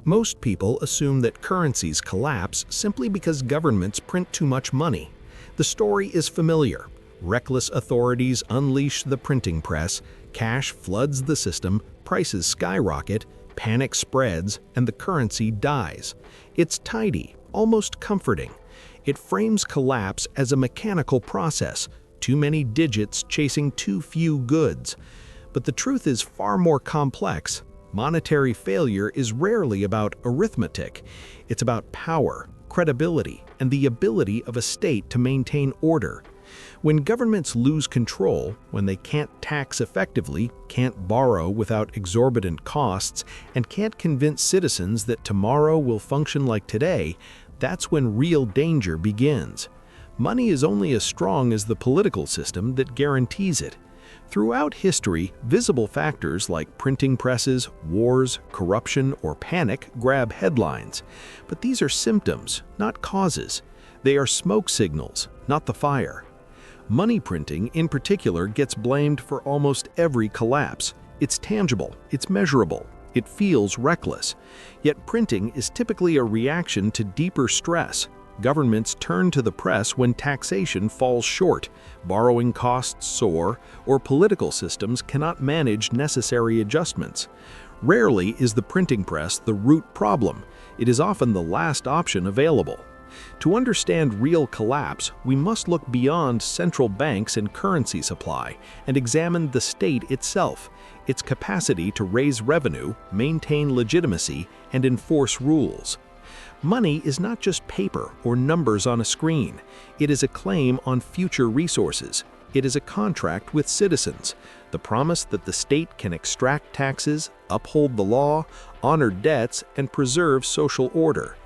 Most people assume that currencies collapse simply because governments print too much money. The story is familiar. Reckless authorities unleash the printing press, cash floods the system, prices skyrocket, panic spreads, and the currency dies. It's tidy, almost comforting. It frames collapse as a mechanical process, too many digits chasing too few goods. But the truth is far more complex. Monetary failure is rarely about arithmetic. It's about power, credibility, and the ability of a state to maintain order. When governments lose control, when they can't tax effectively, can't borrow without exorbitant costs, and can't convince citizens that tomorrow will function like today, that's when real danger begins. Money is only as strong as the political system that guarantees it. Throughout history, visible factors like printing presses, wars, corruption, or panic grab headlines. But these are symptoms, not causes. They are smoke signals, not the fire. Money printing, in particular, gets blamed for almost every collapse. It's tangible, it's measurable, it feels reckless. Yet printing is typically a reaction to deeper stress. Governments turn to the press when taxation falls short, borrowing costs soar, or political systems cannot manage necessary adjustments. Rarely is the printing press the root problem. It is often the last option available. To understand real collapse, we must look beyond central banks and currency supply and examine the state itself, its capacity to raise revenue, maintain legitimacy, and enforce rules. Money is not just paper or numbers on a screen. It is a claim on future resources. It is a contract with citizens, the promise that the state can extract taxes, uphold the law, honor debts, and preserve social order.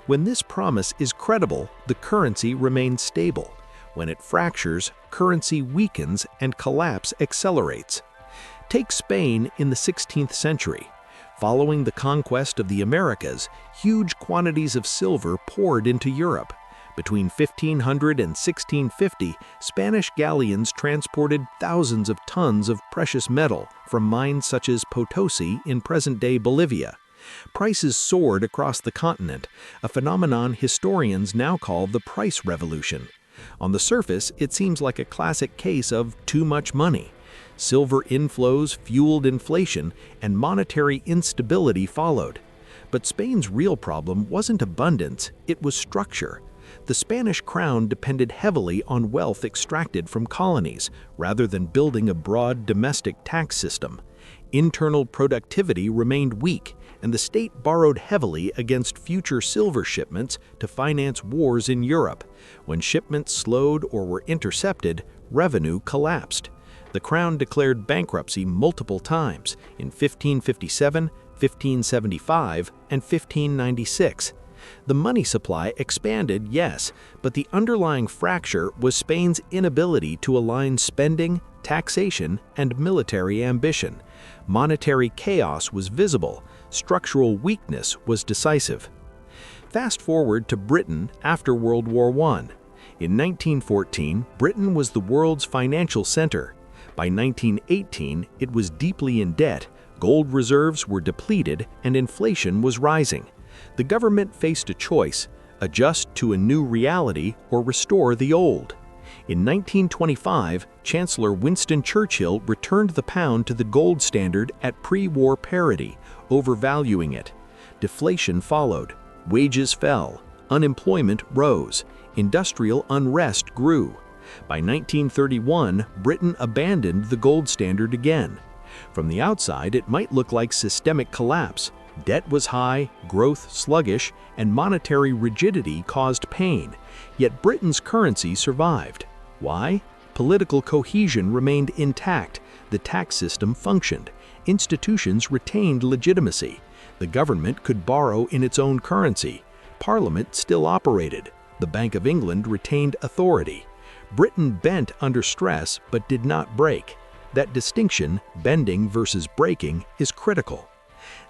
When this promise is credible, the currency remains stable. When it fractures, currency weakens and collapse accelerates. Take Spain in the 16th century. Following the conquest of the Americas, huge quantities of silver poured into Europe. Between 1500 and 1650, Spanish galleons transported thousands of tons of precious metal from mines such as Potosi in present-day Bolivia. Prices soared across the continent, a phenomenon historians now call the price revolution. On the surface, it seems like a classic case of too much money. Silver inflows fueled inflation, and monetary instability followed. But Spain's real problem wasn't abundance, it was structure. The Spanish crown depended heavily on wealth extracted from colonies, rather than building a broad domestic tax system. Internal productivity remained weak, and the state borrowed heavily against future silver shipments to finance wars in Europe. When shipments slowed or were intercepted, revenue collapsed. The crown declared bankruptcy multiple times in 1557, 1575, and 1596. The money supply expanded, yes, but the underlying fracture was Spain's inability to align spending, taxation, and military ambition. Monetary chaos was visible, structural weakness was decisive. Fast forward to Britain after World War I. In 1914, Britain was the world's financial center. By 1918, it was deeply in debt, gold reserves were depleted, and inflation was rising. The government faced a choice: adjust to a new reality or restore the old. In 1925, Chancellor Winston Churchill returned the pound to the gold standard at pre-war parity, overvaluing it. Deflation followed, wages fell, unemployment rose, industrial unrest grew. By 1931, Britain abandoned the gold standard again. From the outside, it might look like systemic collapse. Debt was high, growth sluggish, and monetary rigidity caused pain. Yet Britain's currency survived. Why? Political cohesion remained intact, the tax system functioned, institutions retained legitimacy, the government could borrow in its own currency, Parliament still operated, the Bank of England retained authority. Britain bent under stress but did not break. That distinction, bending versus breaking, is critical.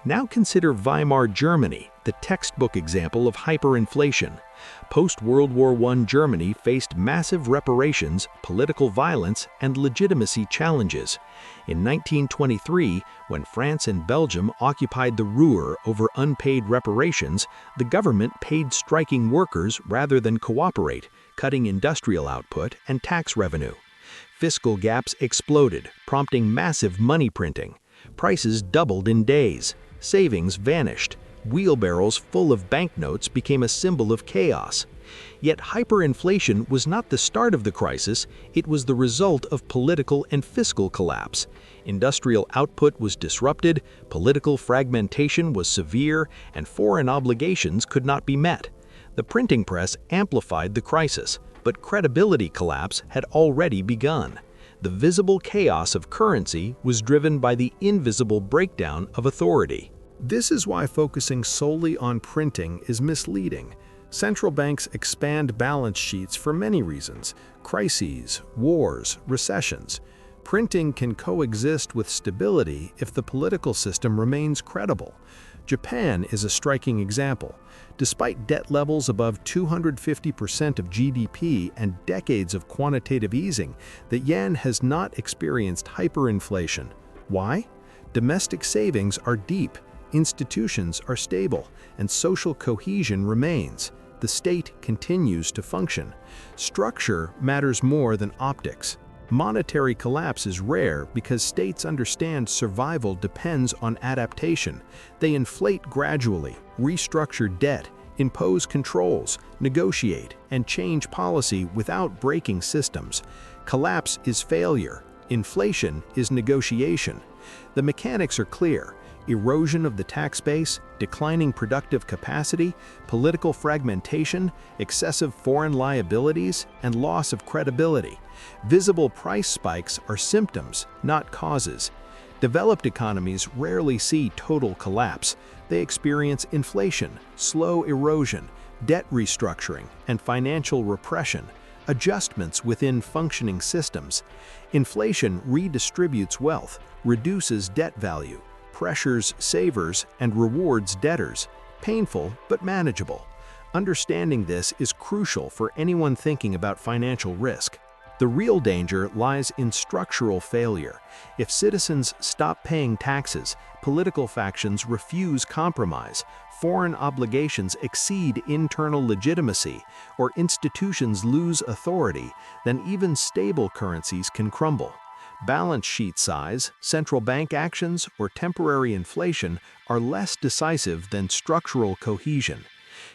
Now consider Weimar Germany, the textbook example of hyperinflation. Post-World War I Germany faced massive reparations, political violence, and legitimacy challenges. In 1923, when France and Belgium occupied the Ruhr over unpaid reparations, the government paid striking workers rather than cooperate, cutting industrial output and tax revenue. Fiscal gaps exploded, prompting massive money printing. Prices doubled in days. Savings vanished. Wheelbarrows full of banknotes became a symbol of chaos. Yet hyperinflation was not the start of the crisis, it was the result of political and fiscal collapse. Industrial output was disrupted, political fragmentation was severe, and foreign obligations could not be met. The printing press amplified the crisis, but credibility collapse had already begun. The visible chaos of currency was driven by the invisible breakdown of authority. This is why focusing solely on printing is misleading. Central banks expand balance sheets for many reasons: crises, wars, recessions. Printing can coexist with stability if the political system remains credible. Japan is a striking example. Despite debt levels above 250% of GDP and decades of quantitative easing, the yen has not experienced hyperinflation. Why? Domestic savings are deep, institutions are stable, and social cohesion remains. The state continues to function. Structure matters more than optics. Monetary collapse is rare because states understand survival depends on adaptation. They inflate gradually, restructure debt, impose controls, negotiate, and change policy without breaking systems. Collapse is failure. Inflation is negotiation. The mechanics are clear: erosion of the tax base, declining productive capacity, political fragmentation, excessive foreign liabilities, and loss of credibility. Visible price spikes are symptoms, not causes. Developed economies rarely see total collapse. They experience inflation, slow erosion, debt restructuring, and financial repression, adjustments within functioning systems. Inflation redistributes wealth, reduces debt value, pressures savers, and rewards debtors. Painful but manageable. Understanding this is crucial for anyone thinking about financial risk. The real danger lies in structural failure. If citizens stop paying taxes, political factions refuse compromise, foreign obligations exceed internal legitimacy, or institutions lose authority, then even stable currencies can crumble. Balance sheet size, central bank actions, or temporary inflation are less decisive than structural cohesion.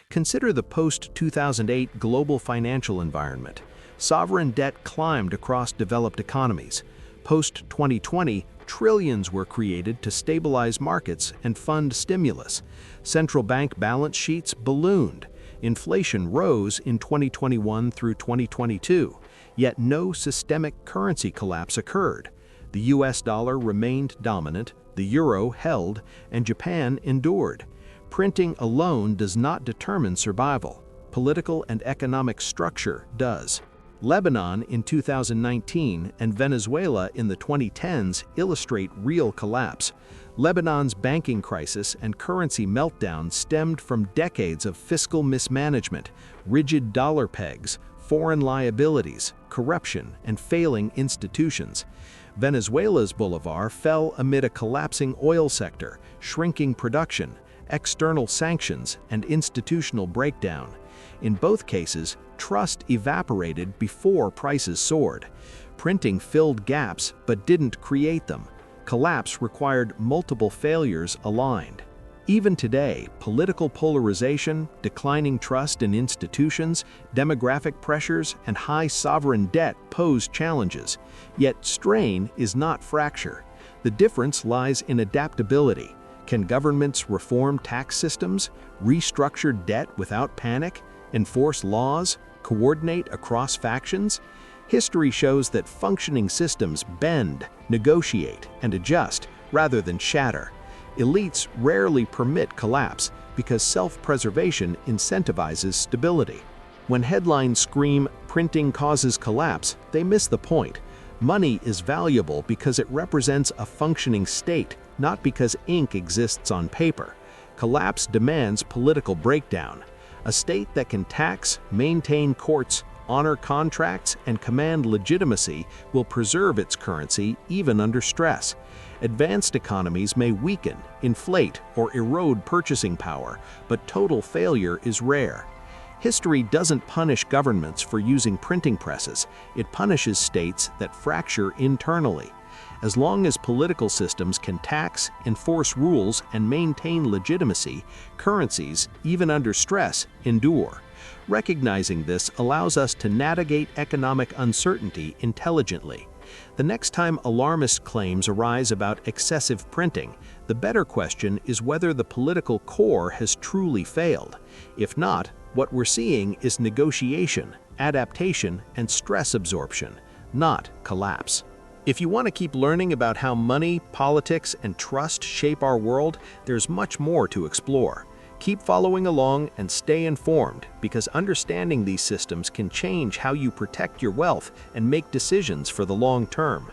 Consider the post-2008 global financial environment. Sovereign debt climbed across developed economies. Post-2020, trillions were created to stabilize markets and fund stimulus. Central bank balance sheets ballooned. Inflation rose in 2021 through 2022, yet no systemic currency collapse occurred. The US dollar remained dominant, the euro held, and Japan endured. Printing alone does not determine survival. Political and economic structure does. Lebanon in 2019 and Venezuela in the 2010s illustrate real collapse. Lebanon's banking crisis and currency meltdown stemmed from decades of fiscal mismanagement, rigid dollar pegs, foreign liabilities, corruption, and failing institutions. Venezuela's bolivar fell amid a collapsing oil sector, shrinking production, external sanctions, and institutional breakdown. In both cases, trust evaporated before prices soared. Printing filled gaps but didn't create them. Collapse required multiple failures aligned. Even today, political polarization, declining trust in institutions, demographic pressures, and high sovereign debt pose challenges. Yet strain is not fracture. The difference lies in adaptability. Can governments reform tax systems, restructure debt without panic, enforce laws, coordinate across factions? History shows that functioning systems bend, negotiate, and adjust rather than shatter. Elites rarely permit collapse because self-preservation incentivizes stability. When headlines scream, "Printing causes collapse," they miss the point. Money is valuable because it represents a functioning state, not because ink exists on paper. Collapse demands political breakdown. A state that can tax, maintain courts, honor contracts, and command legitimacy will preserve its currency even under stress. Advanced economies may weaken, inflate, or erode purchasing power, but total failure is rare. History doesn't punish governments for using printing presses, it punishes states that fracture internally. As long as political systems can tax, enforce rules, and maintain legitimacy, currencies, even under stress, endure. Recognizing this allows us to navigate economic uncertainty intelligently. The next time alarmist claims arise about excessive printing, the better question is whether the political core has truly failed. If not, what we're seeing is negotiation, adaptation, and stress absorption, not collapse. If you want to keep learning about how money, politics, and trust shape our world, there's much more to explore. Keep following along and stay informed, because understanding these systems can change how you protect your wealth and make decisions for the long term.